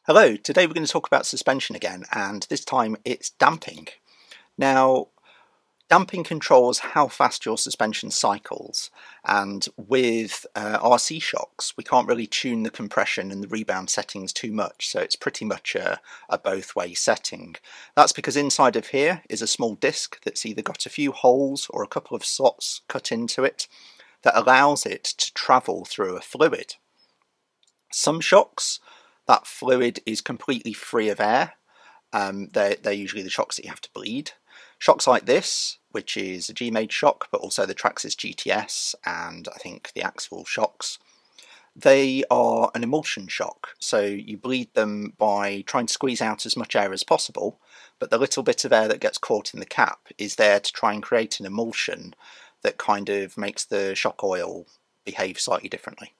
Hello, today we're going to talk about suspension again, and this time it's damping. Now, damping controls how fast your suspension cycles, and with RC shocks we can't really tune the compression and the rebound settings too much, so it's pretty much a both-way setting. That's because inside of here is a small disc that's either got a few holes or a couple of slots cut into it that allows it to travel through a fluid. Some shocks, that fluid is completely free of air. They're usually the shocks that you have to bleed. Shocks like this, which is a G-made shock, but also the Traxxas GTS and I think the Axel shocks, they are an emulsion shock. So you bleed them by trying to squeeze out as much air as possible, but the little bit of air that gets caught in the cap is there to try and create an emulsion that kind of makes the shock oil behave slightly differently.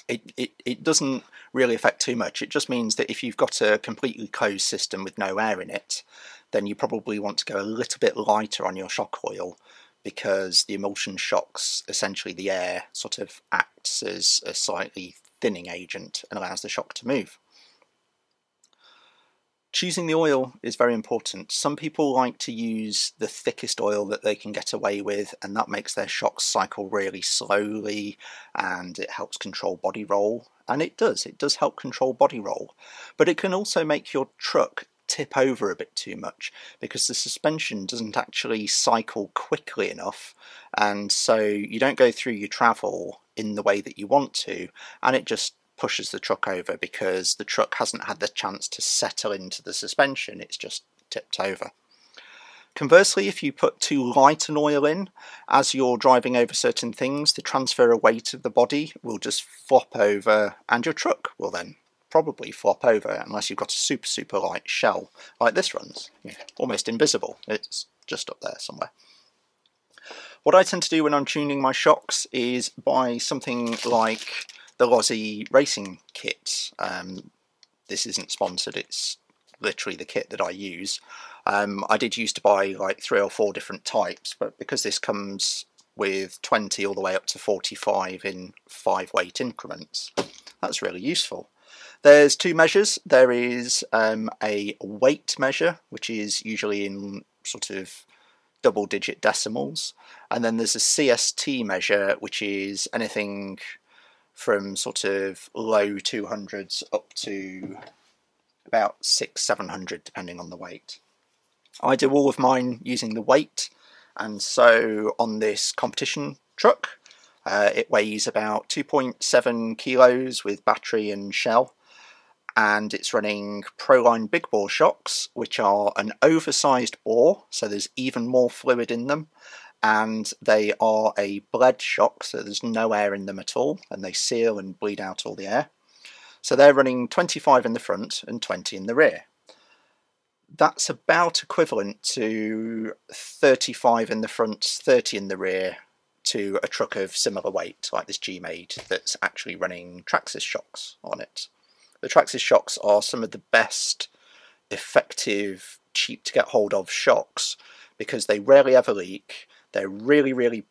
It doesn't really affect too much. It just means that if you've got a completely closed system with no air in it, then you probably want to go a little bit lighter on your shock oil, because the emulsion shocks, essentially the air sort of acts as a slightly thinning agent and allows the shock to move. Choosing the oil is very important. Some people like to use the thickest oil that they can get away with, and that makes their shocks cycle really slowly, and it helps control body roll. And it does help control body roll. But it can also make your truck tip over a bit too much, because the suspension doesn't actually cycle quickly enough, and so you don't go through your travel in the way that you want to, and it just pushes the truck over because the truck hasn't had the chance to settle into the suspension, it's just tipped over. Conversely, if you put too light an oil in, as you're driving over certain things, the transfer of weight of the body will just flop over, and your truck will then probably flop over, unless you've got a super light shell like this runs. Almost invisible, it's just up there somewhere. What I tend to do when I'm tuning my shocks is buy something like the Lozzie racing kit. This isn't sponsored, it's literally the kit that I use. I did used to buy like 3 or 4 different types, but because this comes with 20 all the way up to 45 in 5 weight increments, that's really useful. There's 2 measures. There is a weight measure, which is usually in sort of double-digit decimals, and then there's a CST measure, which is anything from sort of low 200s up to about 600-700 depending on the weight. I do all of mine using the weight, and so on this competition truck it weighs about 2.7 kilos with battery and shell, and it's running Proline big bore shocks, which are an oversized bore, so there's even more fluid in them, and they are a bled shock, so there's no air in them at all, and they seal and bleed out all the air. So they're running 25 in the front and 20 in the rear. That's about equivalent to 35 in the front, 30 in the rear, to a truck of similar weight, like this G-made, that's actually running Traxxas shocks on it. The Traxxas shocks are some of the best effective, cheap to get hold of shocks, because they rarely ever leak. They're really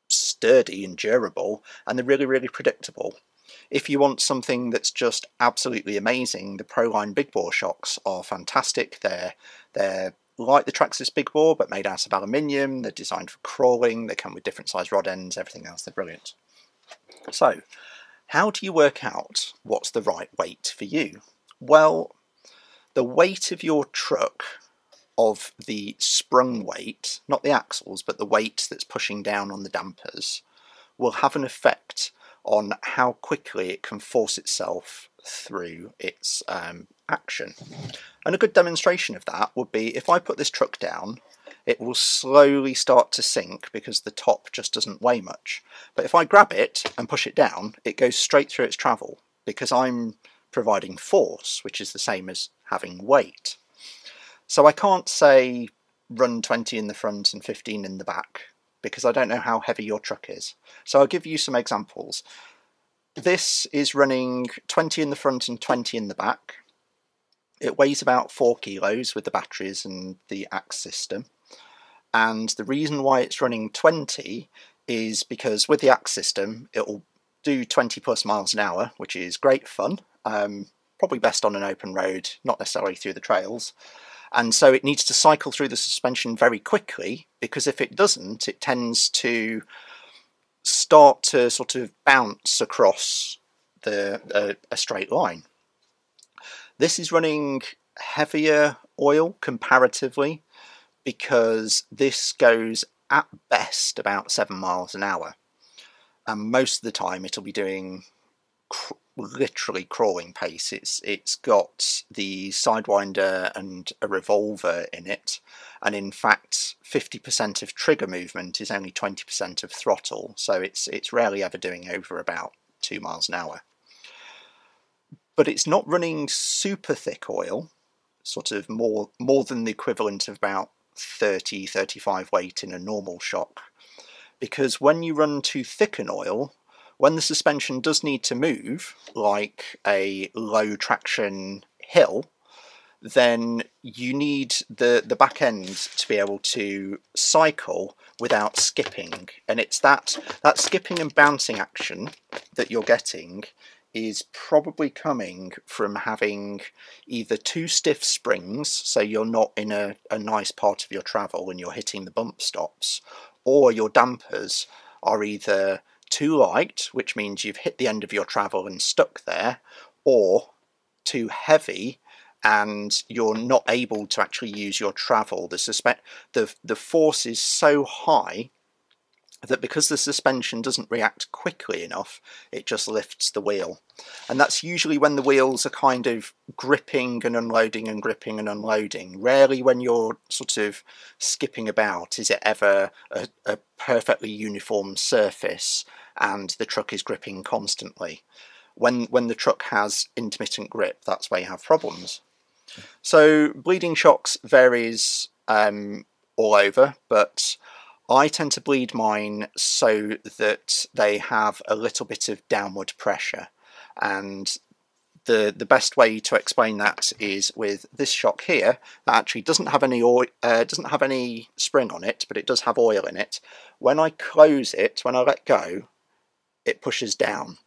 sturdy and durable, and they're really predictable. If you want something that's just absolutely amazing, the Proline big bore shocks are fantastic. They're like the Traxxas big bore, but made out of aluminium. They're designed for crawling. They come with different size rod ends, everything else. They're brilliant. So, how do you work out what's the right weight for you? Well, the weight of your truck, of the sprung weight, not the axles, but the weight that's pushing down on the dampers, will have an effect on how quickly it can force itself through its action. And a good demonstration of that would be if I put this truck down, it will slowly start to sink because the top just doesn't weigh much. But if I grab it and push it down, it goes straight through its travel, because I'm providing force, which is the same as having weight. So I can't say run 20 in the front and 15 in the back, because I don't know how heavy your truck is. So I'll give you some examples. This is running 20 in the front and 20 in the back. It weighs about 4 kilos with the batteries and the axe system. And the reason why it's running 20 is because with the axe system, it will do 20 plus miles an hour, which is great fun. probably best on an open road, not necessarily through the trails. And so it needs to cycle through the suspension very quickly, because if it doesn't, it tends to start to sort of bounce across a straight line. This is running heavier oil comparatively, because this goes at best about 7 miles an hour, and most of the time it'll be doing literally crawling pace. It's got the sidewinder and a revolver in it, and in fact 50% of trigger movement is only 20% of throttle, so it's rarely ever doing over about 2 miles an hour. But it's not running super thick oil, sort of more than the equivalent of about 30-35 weight in a normal shock, because when you run too thick an oil, when the suspension does need to move, like a low traction hill, then you need the back end to be able to cycle without skipping, and it's that skipping and bouncing action that you're getting is probably coming from having either too stiff springs, so you're not in a nice part of your travel and you're hitting the bump stops, or your dampers are either too light, which means you've hit the end of your travel and stuck there, or too heavy and you're not able to actually use your travel. The force is so high that because the suspension doesn't react quickly enough, it just lifts the wheel. And that's usually when the wheels are kind of gripping and unloading and gripping and unloading. Rarely when you're sort of skipping about is it ever a perfectly uniform surface and the truck is gripping constantly. When the truck has intermittent grip, that's where you have problems. So bleeding shocks varies all over, but I tend to bleed mine so that they have a little bit of downward pressure, and the best way to explain that is with this shock here that actually doesn't have any oil, doesn't have any spring on it, but it does have oil in it. When I close it, when I let go, it pushes down.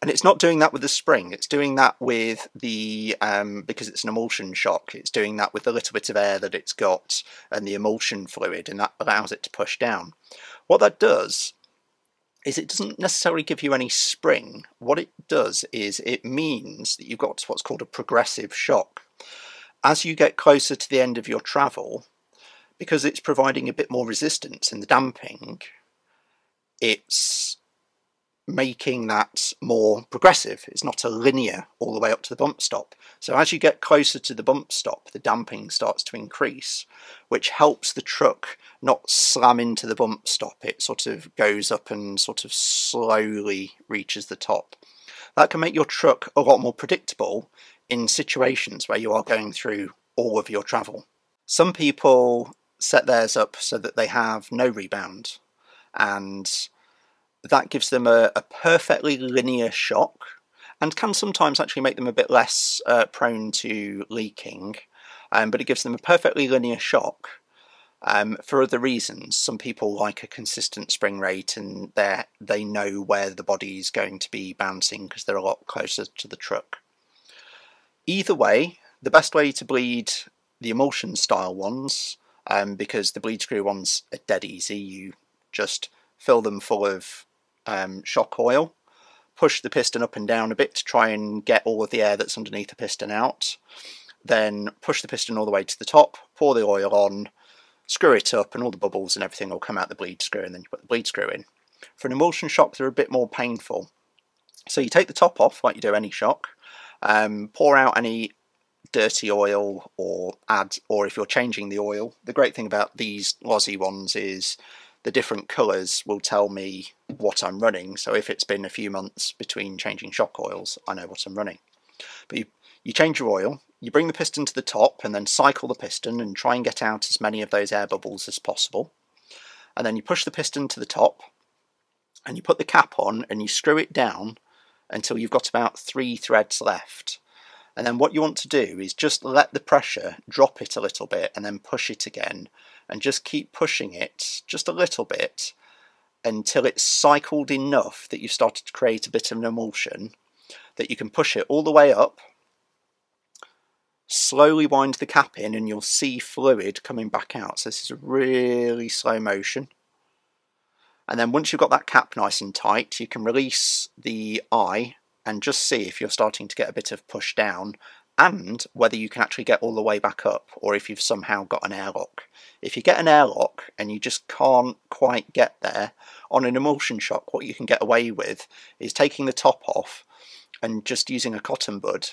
And it's not doing that with the spring, it's doing that with the, because it's an emulsion shock, it's doing that with the little bit of air that it's got and the emulsion fluid, and that allows it to push down. What that does is it doesn't necessarily give you any spring. What it does is it means that you've got what's called a progressive shock. As you get closer to the end of your travel, because it's providing a bit more resistance in the damping, it's making that more progressive. It's not a linear all the way up to the bump stop. So as you get closer to the bump stop, the damping starts to increase, which helps the truck not slam into the bump stop. It sort of goes up and sort of slowly reaches the top. That can make your truck a lot more predictable in situations where you are going through all of your travel. Some people set theirs up so that they have no rebound, and that gives them a perfectly linear shock, and can sometimes actually make them a bit less prone to leaking, but it gives them a perfectly linear shock for other reasons. Some people like a consistent spring rate, and they know where the body is going to be bouncing because they're a lot closer to the truck. Either way, the best way to bleed the emulsion style ones, because the bleed screw ones are dead easy, you just fill them full of shock oil, push the piston up and down a bit to try and get all of the air that's underneath the piston out, then push the piston all the way to the top, pour the oil on, screw it up, and all the bubbles and everything will come out the bleed screw, and then you put the bleed screw in. For an emulsion shock, they're a bit more painful. So you take the top off like you do any shock, pour out any dirty oil, or if you're changing the oil. The great thing about these Lozzie ones is the different colours will tell me what I'm running, so if it's been a few months between changing shock oils, I know what I'm running. But you change your oil, you bring the piston to the top and then cycle the piston and try and get out as many of those air bubbles as possible, and then you push the piston to the top and you put the cap on and you screw it down until you've got about 3 threads left. And then what you want to do is just let the pressure drop it a little bit and then push it again, and just keep pushing it just a little bit until it's cycled enough that you've started to create a bit of an emulsion. that you can push it all the way up, slowly wind the cap in, and you'll see fluid coming back out. So this is a really slow motion. And then once you've got that cap nice and tight, you can release the eye and just see if you're starting to get a bit of push down, and whether you can actually get all the way back up, or if you've somehow got an airlock. If you get an airlock and you just can't quite get there, on an emulsion shock, what you can get away with is taking the top off and just using a cotton bud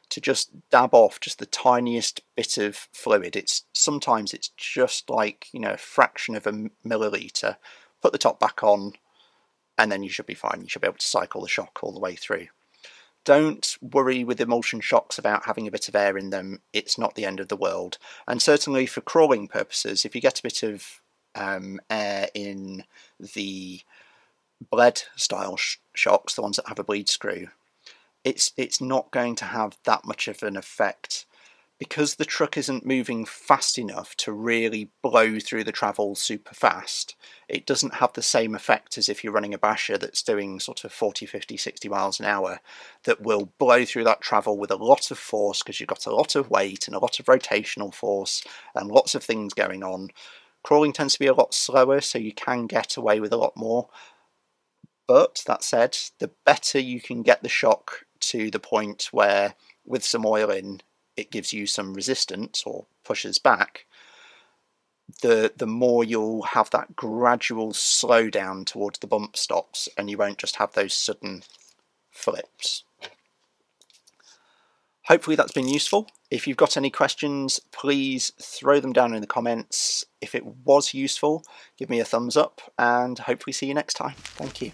to just dab off just the tiniest bit of fluid. Sometimes it's just like, you know, a fraction of a milliliter. Put the top back on, and then you should be fine. You should be able to cycle the shock all the way through. Don't worry with emulsion shocks about having a bit of air in them. It's not the end of the world. And certainly for crawling purposes, if you get a bit of air in the bled style shocks, the ones that have a bleed screw, it's not going to have that much of an effect, because the truck isn't moving fast enough to really blow through the travel super fast. It doesn't have the same effect as if you're running a basher that's doing sort of 40, 50, 60 miles an hour, that will blow through that travel with a lot of force, because you've got a lot of weight and a lot of rotational force and lots of things going on. Crawling tends to be a lot slower, so you can get away with a lot more. But that said, the better you can get the shock to the point where, with some oil in, it gives you some resistance or pushes back, the more you'll have that gradual slowdown towards the bump stops, and you won't just have those sudden flips. Hopefully that's been useful. If you've got any questions, please throw them down in the comments. If it was useful, give me a thumbs up, and hopefully see you next time. Thank you.